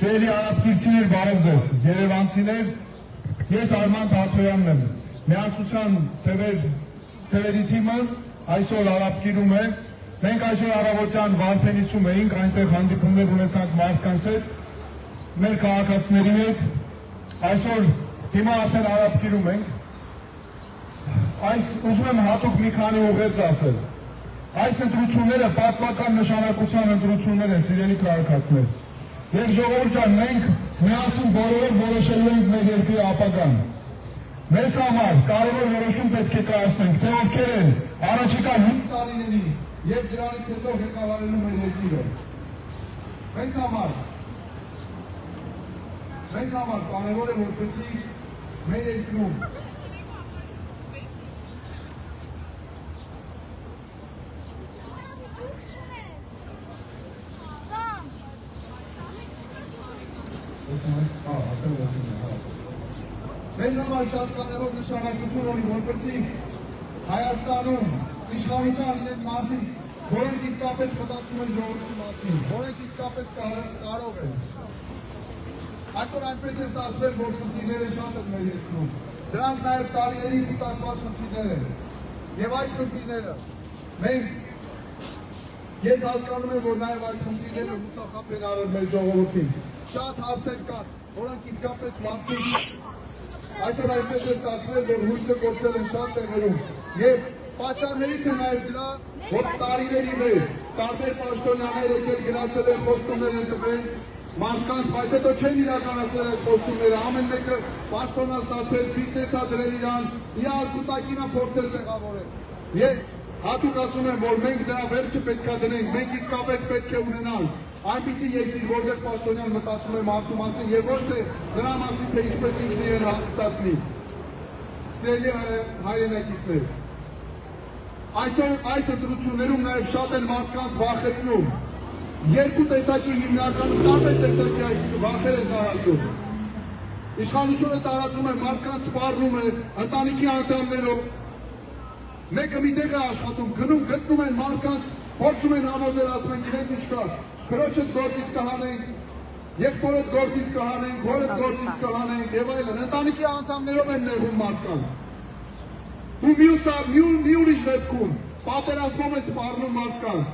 Սիրելի արաբցիներ, բարև ձեզ, երևանցիներ, ես Արման Թաթոյանն եմ, միացության թևերի թիմը այսօր արաբկիրում է, մենք այսօր առավոտյան Վարդենիսում էինք, այնտեղ հանդիպումներ ունեցանք մարդկանց հետ, մեր քաղաքացիների հետ, այսօր հիմա արդեն արաբկիրում ենք, ուզում եմ հատուկ մի քանի ուղերձ ասել, այս ընտրությունները պատմական նշանակության ընտրություններ են, սիրելի քաղաքացիներ, և ժողովուրդ ջան, մենք միասին բոլորով որոշելու ենք մեր երկրի ապագան։ Մեզ համար կարևոր որոշում պետք է կայացնենք, թե ովքեր են առաջիկա 5 տարիներին և դրանից հետո ղեկավարելու մեր երկիրը։ Մեզ համար կարևոր է, որպեսզի մեր երկրում Մեզ համար շատ կարևոր նշանակություն ունի, որպեսզի Հայաստանում իշխանության լինեն մարդիկ, որոնք իսկապես մտածում են ժողովրդի մասին, որոնք իսկապես կարող են։ Այսօր այնպես է ստացվել, որ խնդիրները շատ են մեր երկրում։ Դրանք նաև տարիների կուտակված խնդիրներ են։ Եվ այդ խնդիրները ես հասկանում եմ, որ նաև այդ խնդիրները հուսախաբ են արել մեր ժողովրդին։ Շատ հարցեր կան, որոնք իսկապես մարդիկ այսօր այնպես է ստացվել, որ հույսը գործել են շատ տեղերում և պատճառներից է նաև դրա, որ տարիների մեջ տարբեր պաշտոնյաներ եկել գնացել են խոստումներ են տվել մարդկանց, բայց հետո չեն իրականացրել այդ խոստումները, ամեն մեկը պաշտոնա ստացել, բիզնեսա դրել իրան, իր ազգուտակինը փորձել տեղավորել։ Ես հատուկ ասում եմ, որ մենք դրա վերջը պետք է դնենք, մենք իսկապես պետք է ունենանք այնպիսի երկիր, որտեղ պաշտոնյան մտածում է մարդու մասին և ոչ թե նրա մասին, թե ինչպես ինքն իրեն հանգստացնի։ Սիրելի հայրենակիցներ, այսօր այս ընտրություններում նաև շատ են մարդկանց վախեցնում։ Երկու տեսակի հիմնականում տարբեր տեսակի այս վախեր են տարածում։ Իշխանությունը տարածում է, մարդկանց սպառնում է, ընտանիքի անդամներով։ Մեկը մի տեղ է աշխատում, գտնում են մարդկանց, փորձում են համոզել, ասում են իրենց ինչ կա, քրոջդ գործից կհանենք, եղբորդ գործից կհանենք, հորդ գործից կհանենք եւ այլն, ընտանիքի անդամներով են նեղում մարդկանց։ Ու մի ուրիշ դեպքում պատերազմով է սպառնում մարդկանց։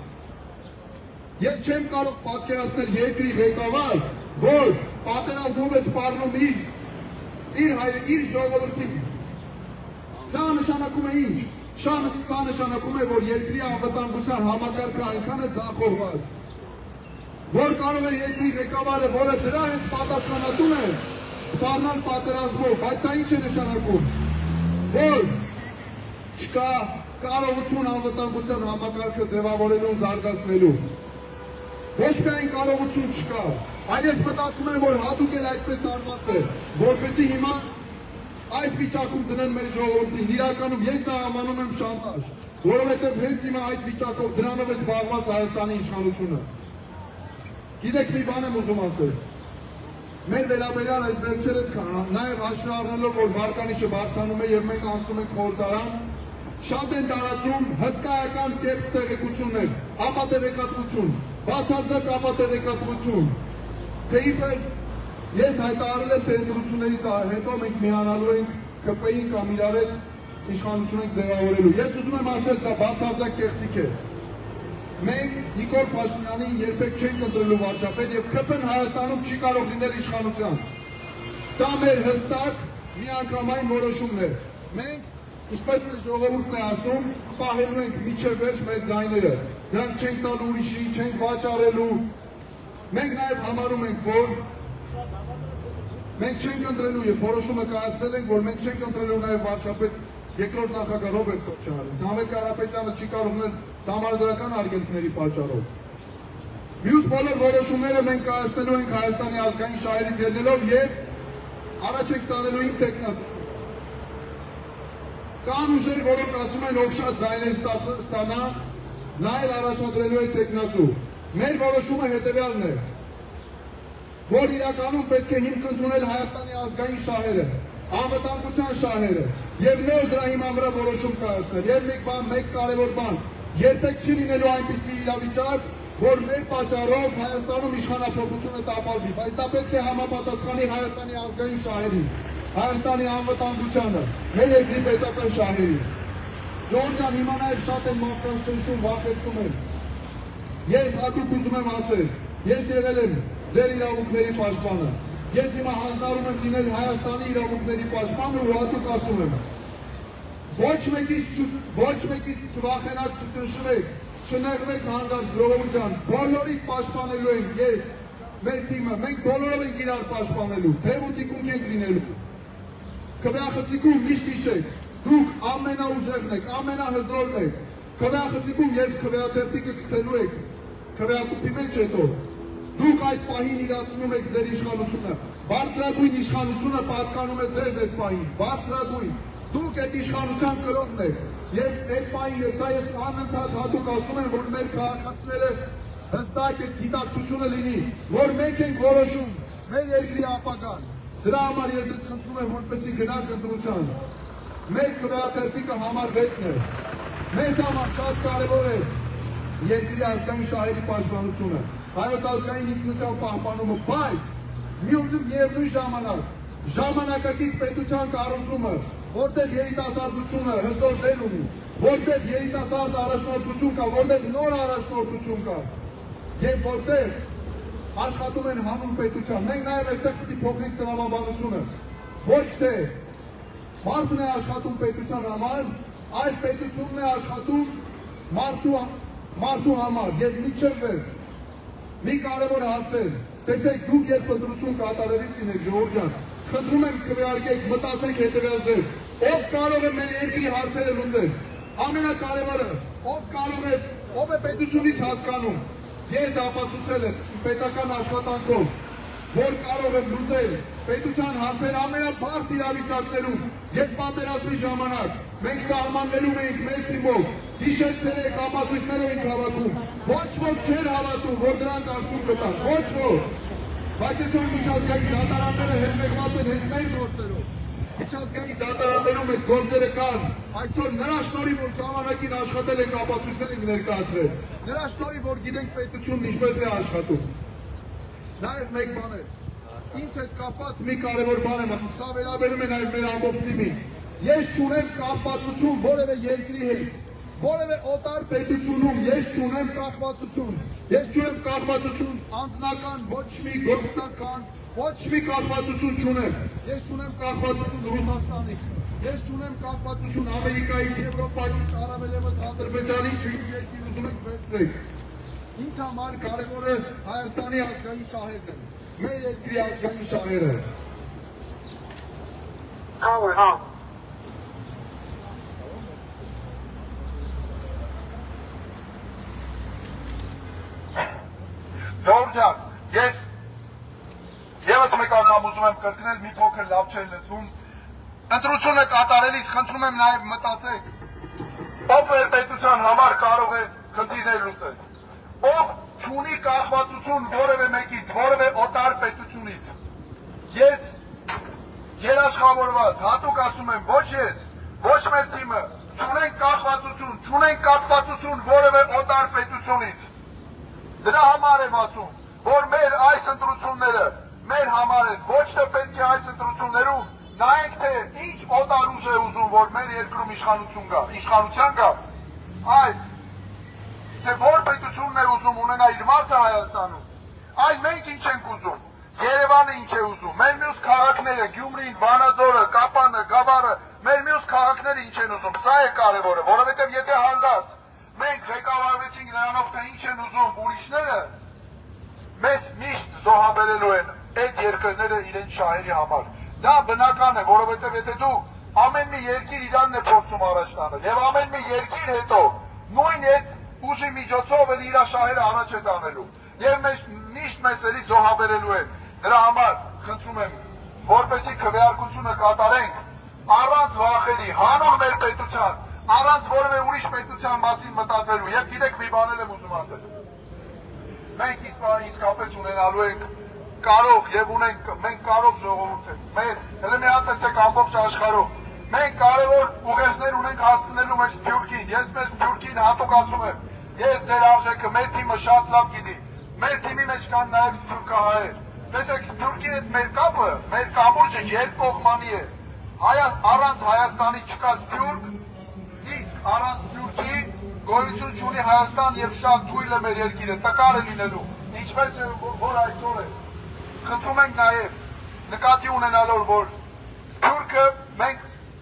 Ես չեմ կարող պատկերացնել երկրի ղեկավար, որ պատերազմով է սպառնում իր ժողովրդին։ Սա նշանակում է ինչ։ Սա նշանակում է, որ երկրի անվտանգության համակարգը այնքան է ձախողված, որ կարող է երկրի ղեկավարը, որը դրա հետ պատասխանատուն է, սպառնալ պատերազմով, բայց սա ինչ է նշանակում, որ չկա կարողություն անվտանգության համակարգը ձևավորելու, զարգացնելու։ Ոչ միայն կարողություն չկա, այլ ես մտածում եմ, որ հատուկ էլ այդպես արված է, որպեսզի հիմա այս վիճակում դնեն մեր ժողովրդին, իրականում ես դա անվանում եմ շանտաժ, որովհետև հենց հիմա այդ վիճակով դրանով է զբաղված Հայաստանի իշխանությունը։ Գիտեք, մի բան եմ ուզում ասել, մեր վերաբերյալ այս վերջերս նաև հաշվի առնելով, որ վարկանիշը բարձրանում է և մենք անցնում ենք խորհրդարան, շատ են տարածում հսկայական կերպ տեղեկություններ, ապատեղեկատվություն, բացարձակ ապատեղեկատվություն, թե իբր ես հայտարարել եմ, թե ընտրություններից հետո մենք միանալու ենք ԿՊ-ին կամ իրար հետ իշխանություն ենք ձևավորելու։ Ես ուզում եմ ասել, դա բացարձակ կեղծիք է։ Մենք Նիկոլ Փաշինյանին երբեք չենք ընտրելու վարչապետ և ԿՊ-ն Հայաստանում չի կարող լինել իշխանության։ Սա մեր հստակ միանգամայն որոշումն է։ Մենք, ինչպես մեր ժողովուրդն է ասում, պահելու ենք մինչև վերջ մեր ձայները։ Դրանք չենք տալու ուրիշի, չենք վաճառելու։ Մենք նաև համարում ենք, որ մենք չենք ընտրելու և որոշումը կայացրել ենք, որ մենք չենք ընտրելու նաև վարչապետ երկրորդ նախագահ Ռոբերտ Քոչարյանը։ Սամվել Կարապետյանը չի կարող ունել սահմանադրական արգելքների պատճառով։ Մյուս բոլոր որոշումները մենք կայացնելու ենք Հայաստանի ազգային շահերից ելնելով և առաջ ենք տանելու իմ տեխնատություն։ Կան ուժեր, որոնք ասում են, ով շատ ձայներ ստանա, նա էլ առաջադրելու է տեխնատու։ Մեր որոշումը հետևյալն է, որ իրականում պետք է հիմք ընդունել Հայաստանի ազգային շահերը, անվտանգության շահերը, և նոր դրա հիման վրա որոշում կայացնել։ Եվ մեկ կարևոր բան, երբեք չի լինելու այնպիսի իրավիճակ, որ մեր պատճառով Հայաստանում իշխանափոխությունը տապալվի, բայց դա պետք է համապատասխանի Հայաստանի ազգային շահերին, Հայաստանի անվտանգությանը, մեր երկրի պետական շահերին։ Ժողովուրդ ջան, հիմա նաև շատ են մարդկանց ճնշում, վախեցնում են։ Ես հատուկ ուզում եմ ասել, ես եղել եմ ձեր իրավունքների պաշտպանը։ Ես հիմա հանձնարարում եմ լինել Հայաստանի իրավունքների պաշտպանը ու հատուկ ասում եմ. ոչ մեկից չվախենաք, չճնշվեք, չնեղվեք հանդարտ, ժողովուրդ ջան, բոլորիդ պաշտպանելու ենք ես, մեր թիմը, մենք բոլորով ենք իրար պաշտպանելու, թեև ու թիկունք ենք լինելու։ Քվեախցիկում միշտ հիշեք, դուք ամենաուժեղն եք, ամենահզորն եք, քվեախցիկում երբ քվեաթերթիկը գցելու եք, քվեակուպի մեջ հետո, դուք այդ պահին իրացնում եք ձեր իշխանությունը, բարձրագույն իշխանությունը պատկանում է ձեզ այդ պահին, բարձրագույն, դուք այդ իշխանության կրողն եք, եւ այդ պահին ես անընդհատ հատուկ ասում եմ, որ մեր քաղաքացիները հստակ այս գիտակցությունը լինի, որ մենք ենք որոշում մեր երկրի ապագան, դրա համար ես ձեզ խնդրում եմ, որպեսզի գնաք ընտրության, մեր քվեաթերթիկը համար 6-ն է, մեզ համար շատ կարևոր է երկրի ազգային շահերի պաշտպանությունը, հայոց ազգային ինքնության պահպանումը, բայց միևնույն ժամանակակից պետության կառուցումը, որտեղ երիտասարդությունը հզոր դեր ունի, որտեղ երիտասարդ առաջնորդություն կա, որտեղ նոր առաջնորդություն կա, եւ որտեղ աշխատում են հանուն պետության։ Մենք նաեւ այստեղ պիտի փոխենք տրամաբանությունը։ Ոչ թե մարդն է աշխատում պետության համար, այլ պետությունն է աշխատում մարդու համար եւ միջև վերջ։ Մի կարևոր հարց է, տեսեք դուք երբ ընտրություն կատարելիս լինեք, ժողովուրդ ջան, խնդրում եմ քվեարկեք, մտածեք հետևյալ ձև, ով կարող է մեր երկրի հարցերը լուծել, ամենակարևորը, ով է պետությունից հասկանում, ես ապացուցել եմ պետական աշխատանքով, որ կարող եմ լուծել պետության հարցերը ամենաբարձր իրավիճակներում, երբ պատերազմի ժամանակ մենք սահմաններում էինք մեր թիմով, հիշեցնել եք, ապացույցներ էինք հավաքում, ոչ ոք չէր հավատում, որ դրանք արդյունք կտան, ոչ ոք, բայց այսօր միջազգային դատարանները հերմեղված են հենց մեր գործերով, միջազգային դատարաններում այս գործերը կան, այսօր նրա շնորհիվ, որ ժամանակին աշխատել ենք, ապացույցներ ենք ներկայացրել, նրա շնորհիվ, որ գիտենք պետությունն ինչպես է աշխատում։ Նաև մեկ բան է, ինձ հետ կապված մի կարևոր բան եմ ասում, սա վերաբերում է նաև մեր ամբողջ թիմին։ Ես չունեմ կապվածություն որևէ երկրի հետ, որևէ օտար պետությունում ես չունեմ կախվածություն, ես չունեմ կախվածություն անձնական, ոչ մի գործնական, ոչ մի կախվածություն չունեմ, ես չունեմ կախվածություն Ռուսաստանի, ես չունեմ կախվածություն Ամերիկայի, Եվրոպայի, առավել ևս Ադրբեջանի, ինչ երկիր ուզում եք վերցրեք։ Ինձ համար կարևորը Հայաստանի ազգային շահերն են, մեր երկրի ազգային շահերը։ Ժողովուրդ ջան, ես ևս մեկ անգամ ուզում եմ կրկնել, մի փոքր լավ չէր լսվում, ընտրությունը կատարելիս խնդրում եմ նաև մտածեք, ով մեր պետության համար կարող է խնդիրներ լուծել, ով չունի կախվածություն որևէ մեկից, որևէ օտար պետությունից։ Ես երաշխավորված, հատուկ ասում եմ, ոչ ես, ոչ մեր թիմը, չունենք կախվածություն, չունենք կապվածություն որևէ օտար պետությունից։ Դրա համար եմ ասում, որ մեր այս ընտրությունները մեր համար են, ոչ թե պետք է այս ընտրություններում նայենք, թե ինչ օտար ուժ է ուզում, որ մեր երկրում իշխանության գա, այլ թե որ պետությունն է ուզում ունենա իր մարդը Հայաստանում, այլ մենք ինչ ենք ուզում, Երևանը ինչ է ուզում, մեր մյուս քաղաքները, Գյումրին, Վանաձորը, Կապանը, Գավառը, մեր մյուս քաղաքները ինչ են ուզում, սա է կարևորը, որովհետև եթե հանդարտ մենք ղեկավարվեցինք նրանով, թե ինչ են ուզում ուրիշները, մեզ միշտ զոհաբերելու են այդ երկրները իրենց շահերի համար։ Դա բնական է, որովհետև եթե դու ամեն մի երկիր իրանն է փորձում առաջ տանել, եւ ամեն մի երկիր հետո նույն այդ ուժի միջոցով էլ իր շահերը առաջ է տանելու, եւ միշտ մեզերի զոհաբերելու են։ Դրա համար խնդրում եմ, որպեսզի քվեարկությունը կատարենք առանց վախերի, հանուն մեր պետության, առանց որևէ ուրիշ պետության մասին մտածելու, եւ գիտեք մի բան եմ ուզում ասել։ Մենք իսկապես ունենալու ենք կարող եւ ունենք մենք կարող ժողովուրդ ենք։ Մեր հենց մի հատ տեսեք ամբողջ աշխարհում Մենք կարևոր ուղերձներ ունենք հասցնելու մեր Սփյուռքին։ Ես մեր Սփյուռքին հատուկ ասում եմ, ես ձեր արժեքը մեր թիմը շատ լավ գիտի։ Մեր թիմի մեջ կան նաև սփյուռքահայեր։ Տեսեք, Սփյուռքի հետ մեր կապը, մեր կամուրջը երկկողմանի է։ Առանց Հայաստանի չկա Սփյուռք, իսկ առանց Սփյուռքի գոյություն չունի Հայաստան եւ շատ թույլ է մեր երկիրը, տկար է լինելու։ Ինչպես որ այսօր է։ Խնդրում ենք նաև նկատի ունենալով, որ Սփյուռքը մենք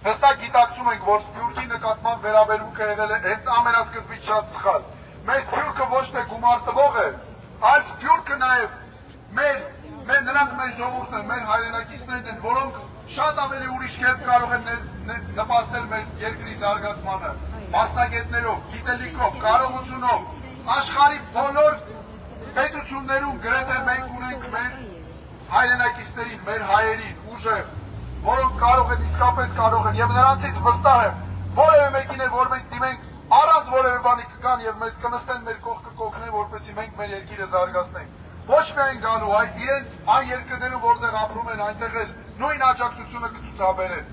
հստակ գիտակցում ենք, որ Սփյուռքի նկատմամբ վերաբերմունքը եղել է հենց ամենասկզբից շատ սխալ։ Մեր Սփյուռքը ոչ թե գումար տվող է, այլ Սփյուռքը նաև նրանք մեր ժողովուրդն են, մեր հայրենակիցներն են, որոնք շատ ավելի ուրիշ կերպ կարող են նպաստել մեր երկրի զարգացմանը, մասնագետներով, գիտելիքով, կարողությունով, աշխարհի բոլոր պետություններում գրեթե մենք ունենք մեր հայրենակիցներին, մեր հայերին, ուժեղ, որոնք կարող են իսկապես կարող են, եւ նրանցից վստահ եմ, որևէ մեկին է, որ մենք դիմենք, առանց որևէ բանի կգան եւ մեզ կնստեն մեր կողքը կօգնեն, որպեսզի մենք մեր երկիրը զարգացնենք։ Ոչ միայն գալու, այլ իրենց այն երկրներում, որտեղ ապրում են, այնտեղ էլ նույն աջակցությունը կցուցաբերեն։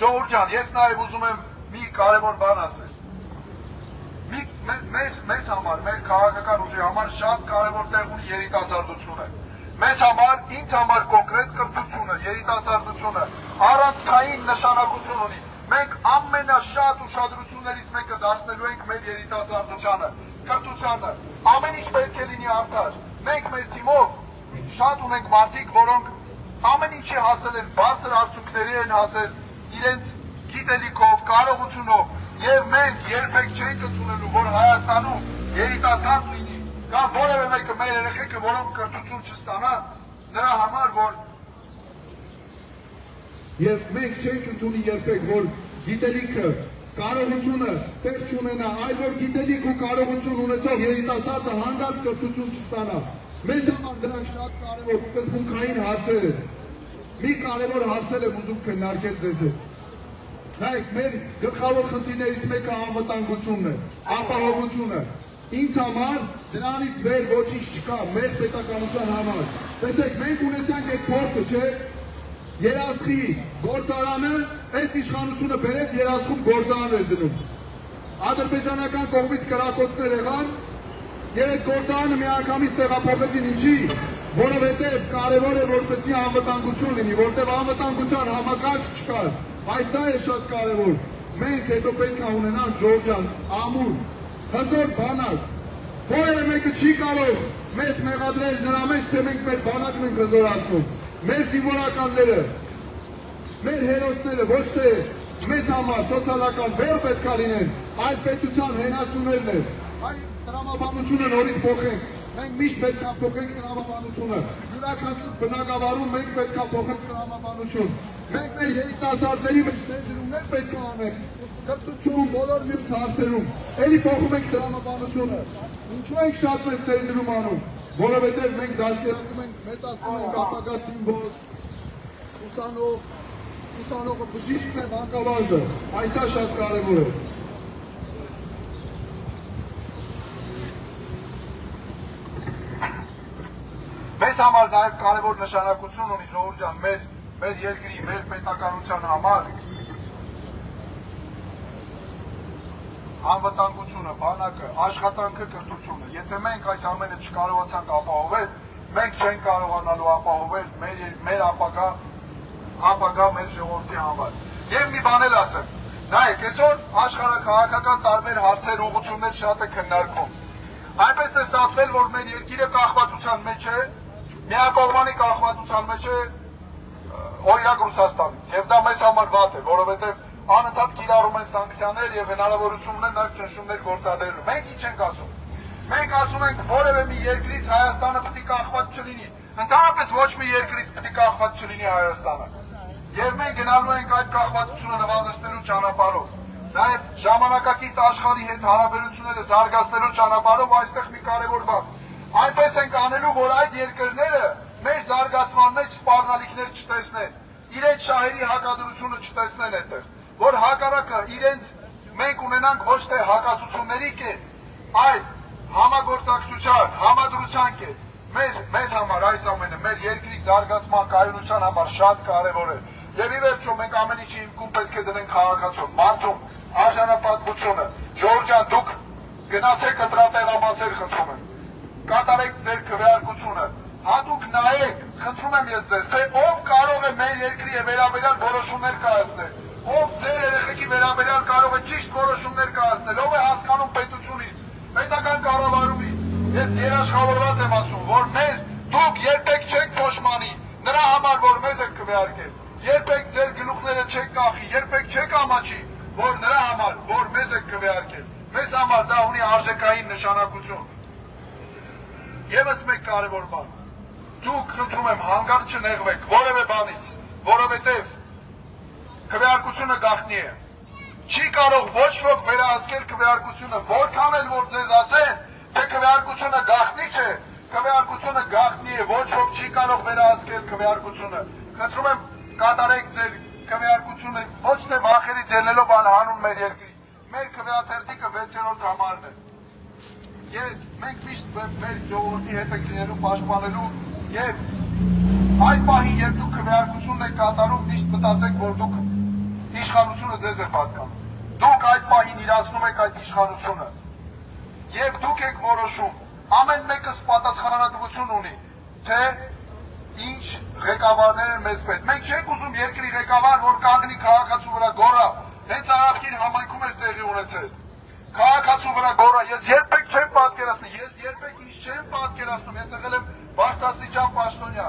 Ժողովուրդ ջան, ես նաև ուզում եմ մի կարևոր բան ասել։ Մեզ համար, մեր քաղաքական ուժի համար շատ կարևոր տեղ ունի երիտասարդությունը։ Մեզ համար, ինձ համար կոնկրետ կրթությունը, երիտասարդությունը առանցքային նշանակություն ունի։ Մենք ամենաշատ ուշադրություններից մեկը դարձնելու ենք մեր երիտասարդությանը, կրթությանը։ Ամեն ինչ պետք է լինի արդար։ Մենք մեր թիմով շատ ունենք մարդիկ, որոնք ամեն ինչի հասել են, բարձր արդյունքների են հասել իրենց գիտելիքով, կարողությունով, եւ մենք երբեք չենք ընդունելու, որ Հայաստանում երիտասարդ լինի, կամ որևէ մեկը մեր երեխեքը, որոնք կրթություն չստանան, նրա համար, որ Եվ մենք չենք ընդունի երբեք, որ գիտելիքը, կարողությունը տեղ չունենա, այլ որ գիտելիք ու կարողություն ունեցող երիտասարդը հանդարտ կրթություն չստանա։ Մեզ համար դրանք շատ կարևոր սկզբունքային հարցեր են։ Մի կարևոր հարցեր եմ ուզում քննարկել ձեզ հետ։ Նայեք, մեր գլխավոր խնդիրներից մեկը անվտանգությունն է, ապահովությունը։ Ինձ համար դրանից վեր ոչինչ չկա մեր պետականության համար։ Տեսեք, մենք ունեցանք այդ փորձը, չէ՞։ Երասխի գործարանը այս իշխանությունը բերեց երասխում գործարան էր դնում։ Ադրբեջանական կողմից կրակոցներ եղան, եւ այդ գործարանը միանգամից տեղափոխեցին ինչի, որովհետեւ կարևոր է որպեսզի անվտանգություն լինի, որտեղ անվտանգության համակարգ չկար։ Այս դա է շատ կարևոր։ Մենք հետո պետք է ունենանք ժողովուրդ ջան, ամուր, հզոր բանակ։ Որևէ մեկը չի կարող մեզ մեղադրել նրա մեջ, թե մենք մեր բանակն ենք հզորացնում։ Մեր զինվորականները, մեր հերոսները ոչ թե մեզ համար սոցիալական վեր պետք է լինեն, այլ պետության հենասյուներն են։ Այ տրամաբանությունը նորից փոխենք։ Մենք միշտ պետք է փոխենք տրամաբանությունը։ Յուրաքանչյուր բնակավարում մենք պետք է փոխենք տրամաբանություն։ Մենք մեր երիտասարդների մեջ ներդրումներ պետք է անենք։ Կրթություն, բոլոր մյուս հարցերում։ Էլի փոխում ենք տրամաբանությունը։ Ինչու ենք շատ մեծ ներդրում անում։ Որովհետև մենք դարձյալում ենք, մեծացնում ենք ապագա սիմվոլ, ուսանողը բժիշկն է, մանկավարժը, այս է շատ կարևոր է։ Մեզ համար նաև կարևոր նշանակություն ունի ժողովուրդ ջան, մեր երկրի, մեր պետականության համար անվտանգությունը, բանակը, աշխատանքը, կրթությունը։ Եթե մենք այս ամենը չկարողացանք ապահովել, մենք չենք կարողանալու ապահովել մեր ապագա մեր ժողովրդի համար։ Եվ մի բան էլ ասեմ, նայեք, այսօր աշխարհաքաղաքական տարբեր հարցեր, ուղղություններ շատ է քննարկվում։ Այնպես է ստացվել, որ մեր երկիրը կախվածության մեջ է, միակողմանի կախվածության մեջ է օրինակ Ռուսաստանից, եւ դա մեզ համար վատ է, որովհետեւ անընդհատ կիրառում են սանկցիաներ եւ հնարավորություններ նաեւ ճնշումներ գործադրելու։ Մենք ինչ ենք ասում։ Մենք ասում ենք, որևէ մի երկրից Հայաստանը պետք է կախված չլինի։ Ընդհանրապես ոչ մի երկրից պետք է կախված չլինի Հայաստանը։ Եվ մենք գնալու ենք այդ կախվածությունը նվազեցնելու ճանապարհով։ Նաեւ ժամանակակից աշխարհի հետ հարաբերությունները զարգացնելու ճանապարհով այստեղ մի կարևոր բան։ Այնպես ենք անելու, որ այդ երկրները մեր զարգացման մեջ սպառնալիքներ չտեսնեն, իրենց շահերի հակադրությունը չտեսնեն այդտեղ, որ հակառակը իրենց մենք ունենանք ոչ թե հակասությունների կետ, այլ համագործակցության, համադրության կետ։ Մեզ համար այս ամենը մեր երկրի զարգացման կայունության համար շատ կարևոր է։ Եվ ի վերջո մենք ամեն ինչի հիմքում պետք է դնենք քաղաքացուն, մարդում, արժանապատվությունը։ Ժողովուրդ ջան, դուք գնացեք ընտրատեղամասեր, խնդրում եմ։ Կատարեք ձեր քվեարկությունը։ Հատուկ նայեք, խնդրում եմ ես ձեզ, թե ով կարող է մեր երկրի վերաբերյալ որոշումներ կայացնել, ով ձեր երեխեքի վերաբերյալ կարող է ճիշտ որոշումներ կայացնել, ով է հասկանում պետությունից, պետական կառավարումից։ Ես երաշխավորված եմ ասում, որ դուք երբեք չեք փոշմանի նրա համար, որ մեզ եք քվեարկել, երբեք ձեր գլուխները չեք կախի, երբեք չեք ամաչի, որ նրա համար, որ մեզ եք քվեարկել, մեզ համար դա ունի արժեքային նշանակություն։ Եվս մեկ կարևոր բան, դուք խնդրում եմ հանգարտ չնեղվեք որևէ բանից, որովհետև քվեարկությունը գաղտնի է։ Չի կարող ոչ ոք վերահսկել քվեարկությունը, որքան էլ որ ձեզ ասեն, թե քվեարկությունը գաղտնի չէ, քվեարկությունը գաղտնի է, ոչ ոք չի կարող վերահսկել քվեարկությունը։ Խնդրում եմ կատարեք ձեր քվեարկությունը, ոչ թե վախերից ելնելով անհանուն մեր երկրի։ Մեր քվեաթերթիկը 6-րդ համարն է։ Մենք միշտ մեր ժողովրդի հետ ենք լինելու, պաշտպանելու եւ այդ պահին, երբ դուք քվեարկությունն եք կատարում, միշտ մտածեք, որ դուք իշխանությունը ձեզ է պատկանում։ Դուք այդ պահին իրացնում եք այդ իշխանությունը եւ դուք եք որոշում, ամեն մեկս պատասխանատվություն ունի, թե ինչ ղեկավարներ են մեզ պետք։ Մենք չենք ուզում երկրի ղեկավար, որ կանգնի քաղաքացու վրա գոռա, հենց Արաբքին համայնքում էր տեղի ունեցել։ Քաղաքացու վրա գոռա, ես երբեք չեմ պատկերացնի, ես երբեք ինչ չեմ պատկերացնում, ես եղել եմ բարձրաստիճան պաշտոնյա,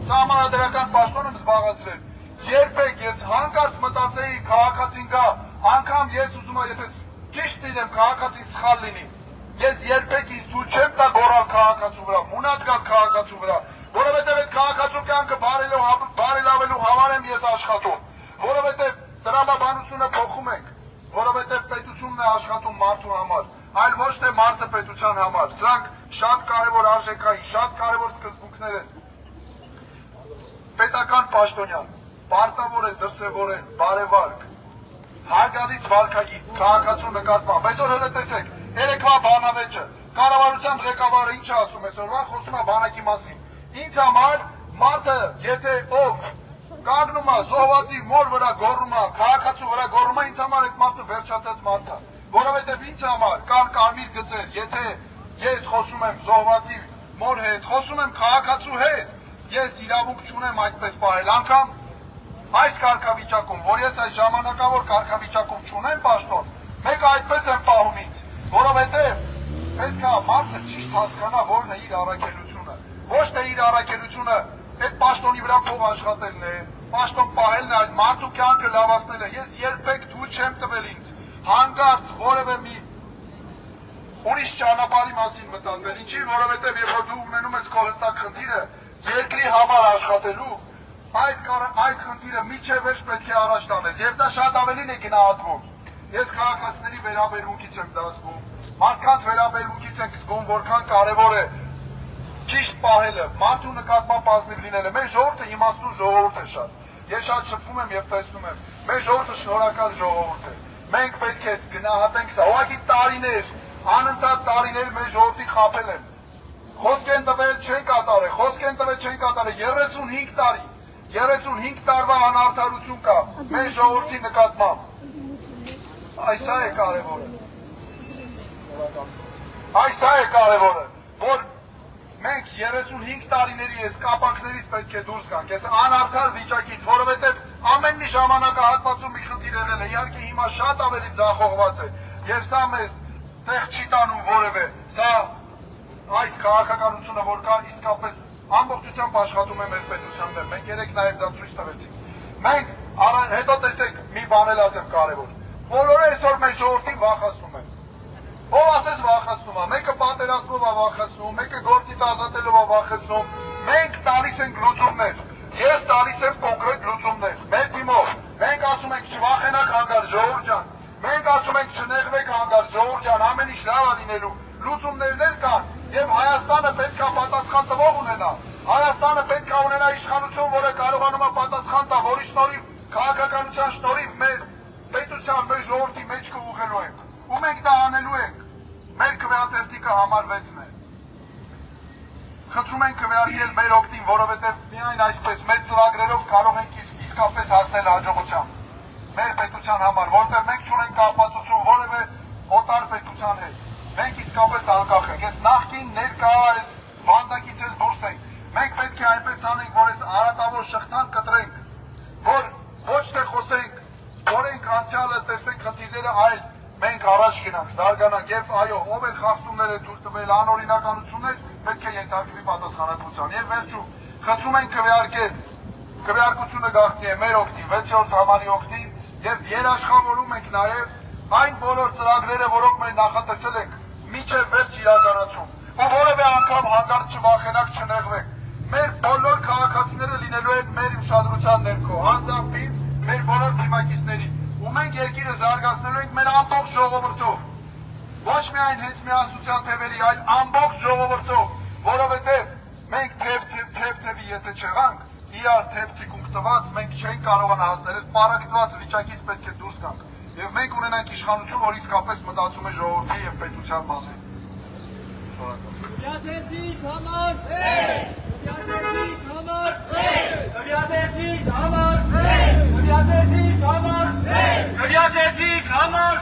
սահմանադրական պաշտոն եմ զբաղեցրել։ Երբեք ես հանկարծ մտածեի քաղաքացին գա, անգամ ես ուզում եմ, եթե ճիշտ լինեմ, քաղաքացին սխալ լինի։ Ես երբեք ինձ թույլ չեմ տա գոռալ քաղաքացու վրա, մունատ գալ քաղաքացու վրա, որովհետև այդ քաղաքացու կյանքը բարելավելու համար եմ ես աշխատում, որովհետև տրամաբանությունը փոխում ենք, որովհետև պետությունն է աշխատում մարդու համար, այլ ոչ թե մարդը պետության համար։ Սրանք շատ կարևոր արժեքային, շատ կարևոր սկզբունքներ են։ Պետական պաշտոնյան, պարտավոր է դրսևորել բարեվարկ, հարգալից վարքագիծ, քաղաքացու նկատմամբ։ Այսօր հենց տեսեք, երեկվա բանավեճը, կառավարության ղեկավարը ինչ ասում է, այսօրվա խոսում է բանակի մասին։ Ինձ համար մարդը, եթե ով կանգնում է զոհվածի մոր վրա գոռում է, քաղաքացու վրա գոռում է, ինձ համար այդ մարդը վերջացած մարդ է, որովհետև ինձ համար կան կարմիր գծեր, եթե ես խոսում եմ զոհվածի մոր հետ, խոսում եմ քաղաքացու հետ, ես իրավունք չունեմ այդպես պահել, անգամ այս կարգավիճակում, որ ես այս ժամանակավոր կարգավիճակում չունեմ պաշտոն, մեկը այդպես եմ պահում ինձ, որովհետև պետք է մարդը ճիշտ հասկանա որն է իր առաքելությունը, ոչ թե իր առաքելությունը այդ պաշտոնի վրա փող աշխատելն է, պաշտոն պահելն է, այլ մարդու կյանքը լավացնելն է։ Ես երբեք թույլ չեմ տվել ինձ հանկարծ որևէ մի ուրիշ ճանապարհի մասին մտածել, ինչի, որովհետև երբ որ դու ունենում ես քո հստակ խնդիրը երկրի համար աշխատելու, այդ խնդիրը միջև վերջ պետք է առաջ տանես, եւ դա շատ ավելին է գնահատվում։ Ես քաղաքացիների վերաբերմունքից եմ զգում, մարդկանց վերաբերմունքից եմ զգում, որքան կարևոր է ճիշտ պահելը, մարդու նկատմամբ ազնիվ լինելը։ Մեր ժողովուրդը իմաստուն ժողովուրդ է շատ։ Ես շատ շփվում եմ եւ տեսնում եմ։ Մեր ժողովուրդը շնորհակալ ժողովուրդ է։ Մենք պետք է գնահատենք սա։ Ուղղակի տարիներ, անընդհատ տարիներ մեր ժողովրդի խաբել են։ Խոսք են տվել չեն կատարել, խոսք են տվել չեն կատարել 35 տարի։ 35 տարվա անարդարություն կա մեր ժողովրդի նկատմամբ։ Այս է կարևորը։ Այս է կարևորը, որ մենք 35 տարիների այս կապանքներից պետք է դուրս գանք, այս անարդար վիճակից, որովհետև ամեն մի ժամանակահատվածում մի խնդիր եղել է, իհարկե հիմա շատ ավելի ձախողված է, եւ սա մեզ տեղ չի տանում որևէ, սա այս քաղաքականությունը, որ կա, իսկապես ամբողջությամբ աշխատում է մեր պետության դեմ, մենք երեք նաեւ դա ցույց տվեցինք։ Մենք հետո տեսեք մի բան էլ ասեմ կարևոր, բոլորը այսօր մեր ժողովրդին վախեցնում են։ Ով ասես վախեցնում է, մեկը պատերազմով է վախեցնում, մեկը գործից ազատելով է վախեցնում, մենք տալիս ենք լուծումներ, ես տալիս եմ կոնկրետ լուծումներ, մեր թիմով, մենք ասում ենք չվախենաք հանգարտ ժողովուրդ ջան, մենք ասում ենք չնեղվեք հանգարտ ժողովուրդ ջան, ամեն ինչ լավ է լինելու, լուծումներն էլ կան, եւ Հայաստանը պետք է պատասխան տվող ունենա, Հայաստանը պետք է ունենա իշխանություն, որը կարողանում է պատասխան տա, որի շնորհիվ քաղաքականության շնորհիվ մեր պետության, մեր ժողովրդի մեջքը ուղղելու ենք, ու մենք դա անելու ենք, մեր քվեաթերթիկը համարվեցն է։ Խնդրում ենք քվեարկել մեր օգտին, որովհետև միայն այսպես մեր ծրագրերով կարող ենք իսկապես հասնել հաջողության մեր պետության համար, որտեղ մենք չունենք կապվածություն որևէ օտար պետության հետ։ Մենք իսկապես անկախ ենք։ Այս նախկին ներկա այս վանդակից էլ դուրս ենք։ Մենք պետք է այնպես անենք, որ այս արատավոր շղթան կտրենք, որ ոչ թե խոսենք, որենք անցյալը, տեսենք խնդիրները, այլ մենք առաջ գնանք, զարգանանք եւ այո, ով էլ խախտումներ է թույլ տվել անօրինականություններ, պետք է ենթարկվի պատասխանատվության։ Եվ վերջում խնդրում ենք քվեարկությունը գաղտնի է մեր օգտին, 6-րդ համարի օգտին եւ երաշխավորում ենք նաեւ այն բոլոր ծրագրերը, որոնք մենք նախատեսել ենք մինչև վերջ իրականացում։ Ու որևէ անգամ հանկարծ չվախենակ, չնեղվեք։ Մեր բոլոր քաղաքացիները լինելու են մեր ուշադրության ներքո, անձամբ մեր բոլոր թիմակիցների։ Ու մենք երկիրը զարգացնելու ենք մեր ամբողջ ժողովրդով։ Ոչ միայն հենց միասնության թևերի, այլ ամբողջ ժողովրդով, որովհետև մենք թեթևի եթե չեղանք, իրար թեթիկունք տված, մենք չենք կարողանա հասնել, այս պարակտված վիճակից պետք է դուրս գանք։ Եվ մենք ունենանք իշխանություն, որ իսկապես մտածում է ժողովրդի եւ պետության մասին։ Քվեադերձիկ համար Քվեադերձիկ համար Քվեադերձիկ համար Քվեադերձիկ համար Քվեադերձիկ համար